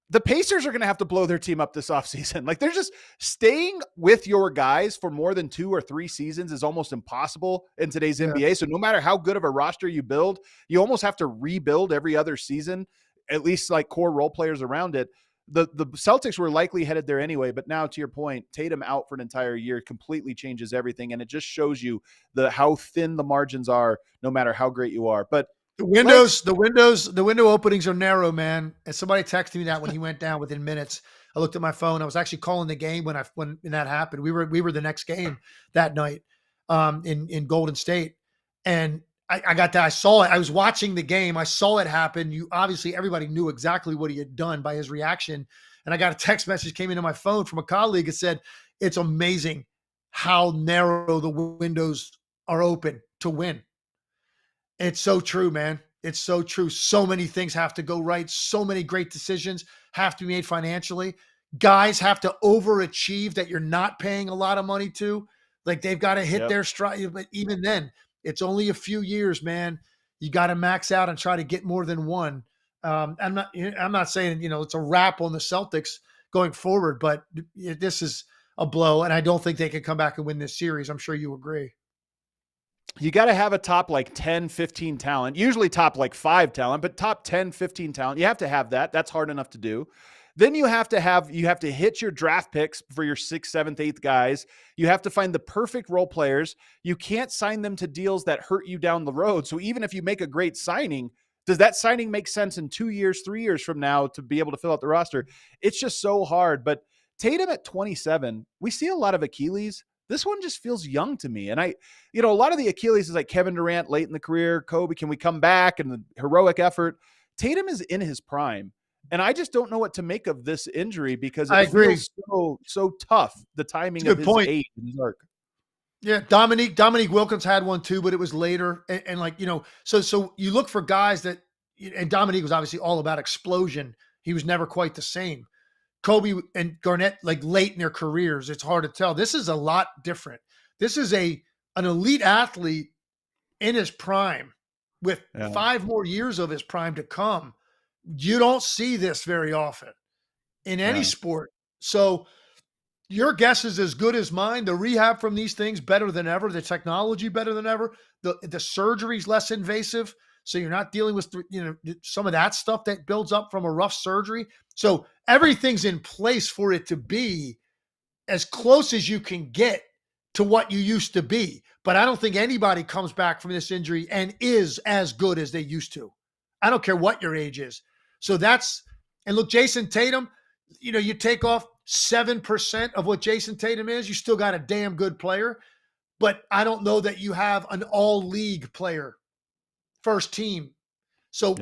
the Pacers are going to have to blow their team up this offseason. Like, they're just staying with your guys for more than 2 or 3 seasons is almost impossible in today's NBA. So no matter how good of a roster you build, you almost have to rebuild every other season, at least like core role players around it. The Celtics were likely headed there anyway, but now to your point, Tatum out for an entire year completely changes everything. And it just shows you how thin the margins are, no matter how great you are. But the window openings are narrow, man. And somebody texted me that when he went down within minutes. I looked at my phone. I was actually calling the game when that happened. We were the next game that night in Golden State. And I got that. I saw it. I was watching the game. I saw it happen. Everybody knew exactly what he had done by his reaction. And I got a text message came into my phone from a colleague that said, it's amazing how narrow the windows are open to win. It's so true, man. It's so true. So many things have to go right. So many great decisions have to be made financially. Guys have to overachieve that you're not paying a lot of money to. Like, they've got to hit their stride. But even then, it's only a few years, man. You got to max out and try to get more than one. I'm not saying, it's a wrap on the Celtics going forward, but this is a blow. And I don't think they can come back and win this series. I'm sure you agree. You got to have a top like 10, 15 talent, usually top like 5 talent, but top 10, 15 talent. You have to have that. That's hard enough to do. Then you have to hit your draft picks for your 6th, 7th, 8th guys. You have to find the perfect role players. You can't sign them to deals that hurt you down the road. So even if you make a great signing, does that signing make sense in 2 years, 3 years from now to be able to fill out the roster? It's just so hard. But Tatum at 27, we see a lot of Achilles. This one just feels young to me. And a lot of the Achilles is like Kevin Durant late in the career, Kobe, can we come back? And the heroic effort. Tatum is in his prime. And I just don't know what to make of this injury because it feels so tough, the timing of his age and his arc. Yeah, Dominique Wilkins had one too, but it was later. And so you look for guys that, and Dominique was obviously all about explosion. He was never quite the same. Kobe and Garnett, like late in their careers, it's hard to tell. This is a lot different. This is an elite athlete in his prime with 5 more years of his prime to come. You don't see this very often in any sport. So your guess is as good as mine. The rehab from these things better than ever. The technology better than ever. The surgery's less invasive. So you're not dealing with, some of that stuff that builds up from a rough surgery. So everything's in place for it to be as close as you can get to what you used to be. But I don't think anybody comes back from this injury and is as good as they used to. I don't care what your age is. So and look, Jayson Tatum, you take off 7% of what Jayson Tatum is, you still got a damn good player. But I don't know that you have an all-league player, first team. So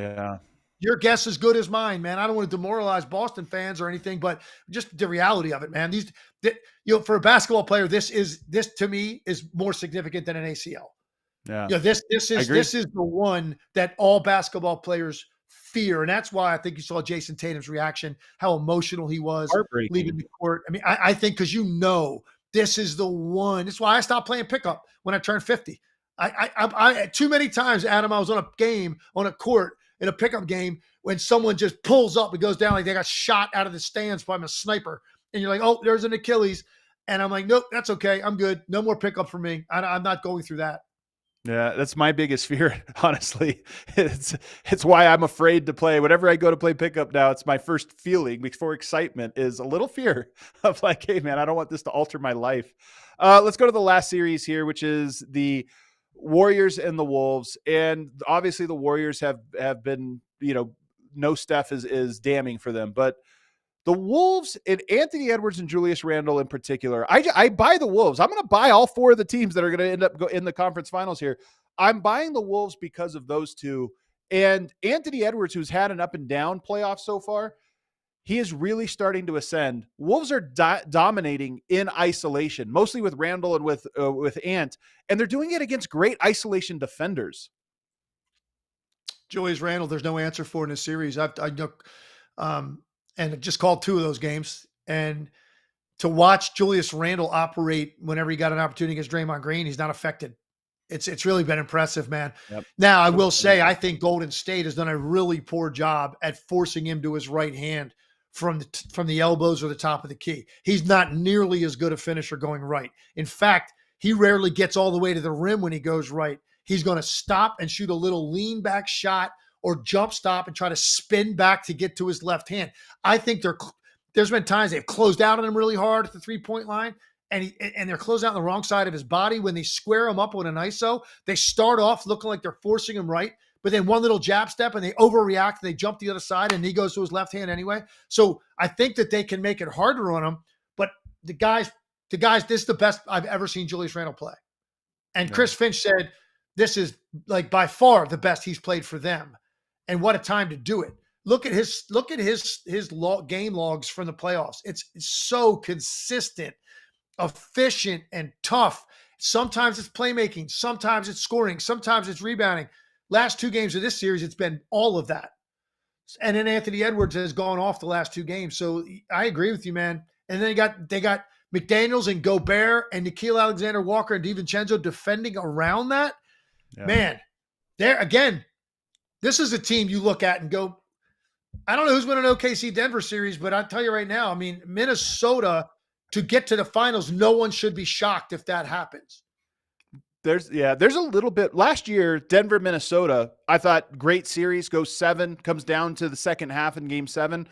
your guess is good as mine, man. I don't want to demoralize Boston fans or anything, but just the reality of it, man. For a basketball player, this to me is more significant than an ACL. Yeah. This is the one that all basketball players fear. And that's why I think you saw Jayson Tatum's reaction, how emotional he was leaving the court. I mean, I think because this is the one. That's why I stopped playing pickup when I turned 50. I too many times, Adam, I was on a court in a pickup game when someone just pulls up and goes down like they got shot out of the stands by a sniper. And you're like, oh, there's an Achilles. And I'm like, nope, that's okay. I'm good. No more pickup for me. I'm not going through that. Yeah, that's my biggest fear, honestly. It's why I'm afraid to play. Whenever I go to play pickup now, it's my first feeling before excitement is a little fear of like, hey, man, I don't want this to alter my life. Let's go to the last series here, which is the Warriors and the Wolves. And obviously the Warriors have been, no Steph is damning for them. But the Wolves and Anthony Edwards and Julius Randle in particular, I buy the Wolves. I'm going to buy all 4 of the teams that are going to end up in the conference finals here. I'm buying the Wolves because of those 2. And Anthony Edwards, who's had an up and down playoff so far, he is really starting to ascend. Wolves are dominating in isolation, mostly with Randle and with Ant, and they're doing it against great isolation defenders. Julius Randle, there's no answer for in this series. And just called 2 of those games. And to watch Julius Randle operate whenever he got an opportunity against Draymond Green. He's not affected. It's really been impressive, man. Yep. Now, I will say, I think Golden State has done a really poor job at forcing him to his right hand from the elbows or the top of the key. He's not nearly as good a finisher going right. In fact, he rarely gets all the way to the rim when he goes right. He's going to stop and shoot a little lean back shot or jump stop and try to spin back to get to his left hand. I think there's been times they've closed out on him really hard at the 3-point line, and they're closed out on the wrong side of his body. When they square him up with an ISO, they start off looking like they're forcing him right, but then one little jab step and they overreact and they jump the other side and he goes to his left hand anyway. So I think that they can make it harder on him, but the guys, this is the best I've ever seen Julius Randle play. And Chris Finch said, this is like by far the best he's played for them. And what a time to do it. Look at his game logs from the playoffs. It's so consistent, efficient, and tough. Sometimes it's playmaking, sometimes it's scoring, sometimes it's rebounding. Last 2 games of this series, it's been all of that. And then Anthony Edwards has gone off the last 2 games. So I agree with you, man. And then they got McDaniels and Gobert and Nickeil Alexander-Walker and DiVincenzo defending around that. Yeah. Man, there again, this is a team you look at and go, I don't know who's winning OKC Denver series, but I'll tell you right now, I mean, Minnesota to get to the finals, no one should be shocked if that happens. There's a little bit. Last year, Denver, Minnesota, I thought great series, goes 7, comes down to the second half in game 7.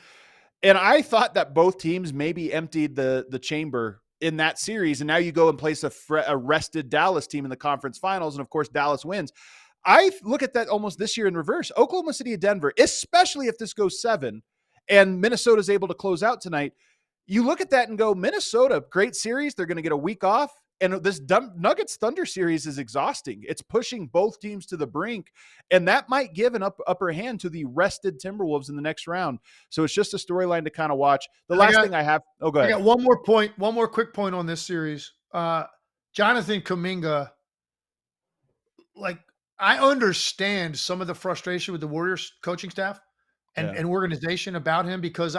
And I thought that both teams maybe emptied the chamber in that series. And now you go and place a rested Dallas team in the conference finals. And of course, Dallas wins. I look at that almost this year in reverse. Oklahoma City and Denver, especially if this goes 7 and Minnesota's able to close out tonight, you look at that and go, Minnesota, great series. They're going to get a week off. And this Nuggets Thunder series is exhausting. It's pushing both teams to the brink, and that might give an upper hand to the rested Timberwolves in the next round. So it's just a storyline to kind of watch. The last thing I have, go ahead. I got one more quick point on this series. Jonathan Kuminga, like, I understand some of the frustration with the Warriors coaching staff and organization about him, because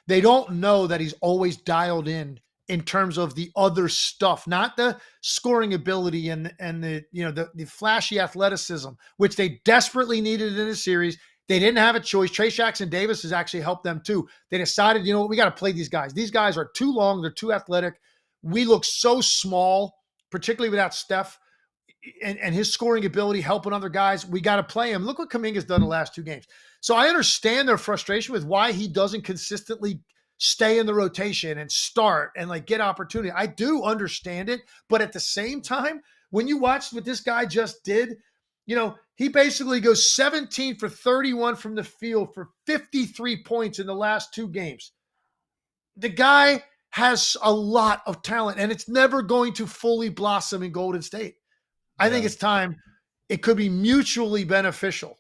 they don't know that he's always dialed in terms of the other stuff, not the scoring ability and the flashy athleticism, which they desperately needed in the series. They didn't have a choice. Trey Jackson-Davis has actually helped them too. They decided, you know what, we got to play these guys. These guys are too long. They're too athletic. We look so small, particularly without Steph and his scoring ability helping other guys. We got to play him. Look what Kuminga's done the last 2 games. So I understand their frustration with why he doesn't consistently stay in the rotation and start and like get opportunity. I do understand it, but at the same time, when you watch what this guy just did, he basically goes 17 for 31 from the field for 53 points in the last 2 games. The guy has a lot of talent, and it's never going to fully blossom in Golden State. I think it's time. It could be mutually beneficial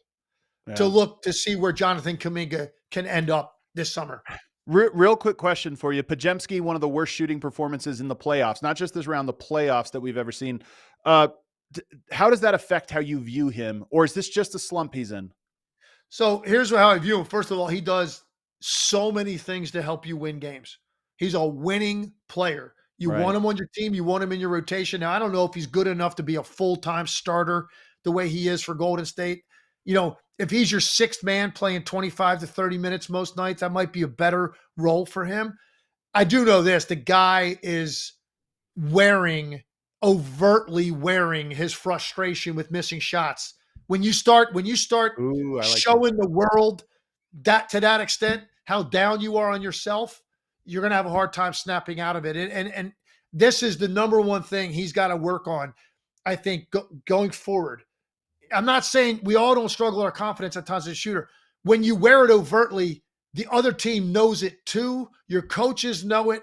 to look to see where Jonathan Kuminga can end up this summer. Real quick question for you. Podziemski, one of the worst shooting performances in the playoffs, not just this round, the playoffs that we've ever seen. How does that affect how you view him? Or is this just a slump he's in? So here's how I view him. First of all, he does so many things to help you win games. He's a winning player. You want him on your team. You want him in your rotation. Now, I don't know if he's good enough to be a full-time starter the way he is for Golden State. If he's your 6th man playing 25 to 30 minutes most nights, that might be a better role for him. I do know this. The guy is overtly wearing his frustration with missing shots. When you start showing the world that to that extent, how down you are on yourself, you're going to have a hard time snapping out of it. And this is the number one thing he's got to work on, I think, going forward. I'm not saying we all don't struggle with our confidence at times as a shooter. When you wear it overtly, the other team knows it too. Your coaches know it.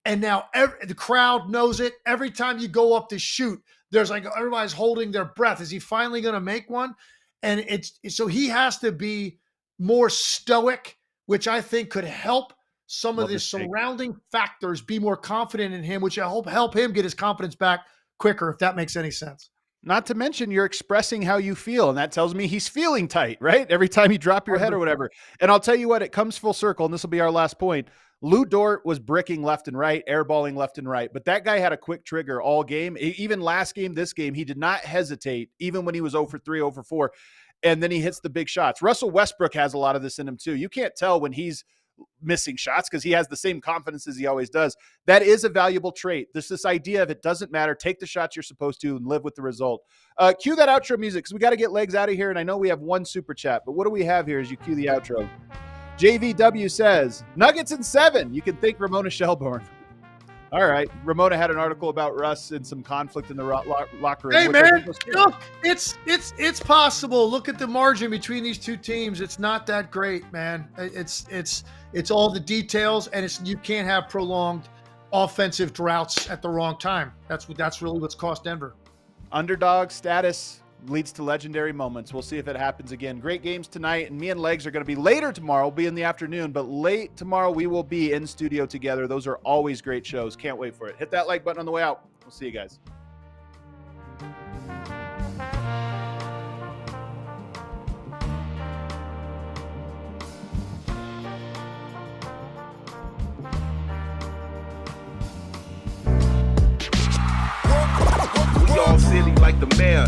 And now the crowd knows it. Every time you go up to shoot, there's like everybody's holding their breath. Is he finally going to make one? And so he has to be more stoic, which I think could help some of the surrounding factors be more confident in him, which I hope help him get his confidence back quicker, if that makes any sense. Not to mention you're expressing how you feel. And that tells me he's feeling tight, right? Every time you drop your head or whatever. And I'll tell you what, it comes full circle. And this will be our last point. Lu Dort was bricking left and right, airballing left and right. But that guy had a quick trigger all game. Even last game, this game, he did not hesitate, even when he was 0 for 3, 0 for 4. And then he hits the big shots. Russell Westbrook has a lot of this in him too. You can't tell when he's missing shots because he has the same confidence as he always does. That is a valuable trait. There's this idea of it doesn't matter. Take the shots you're supposed to and live with the result. Cue that outro music because we got to get legs out of here. And I know we have one super chat, but what do we have here as you cue the outro? JVW says, Nuggets in 7. You can thank Ramona Shelburne. All right. Ramona had an article about Russ and some conflict in the locker room. Hey, man, look, it's possible. Look at the margin between these two teams. It's not that great, man. It's all the details, and you can't have prolonged offensive droughts at the wrong time. That's really what's cost Denver. Underdog status leads to legendary moments. We'll see if it happens again. Great games tonight, and me and Legs are going to be later tomorrow. We'll be in the afternoon, but late tomorrow we will be in studio together. Those are always great shows. Can't wait for it. Hit that like button on the way out. We'll see you guys. We all silly like the mayor.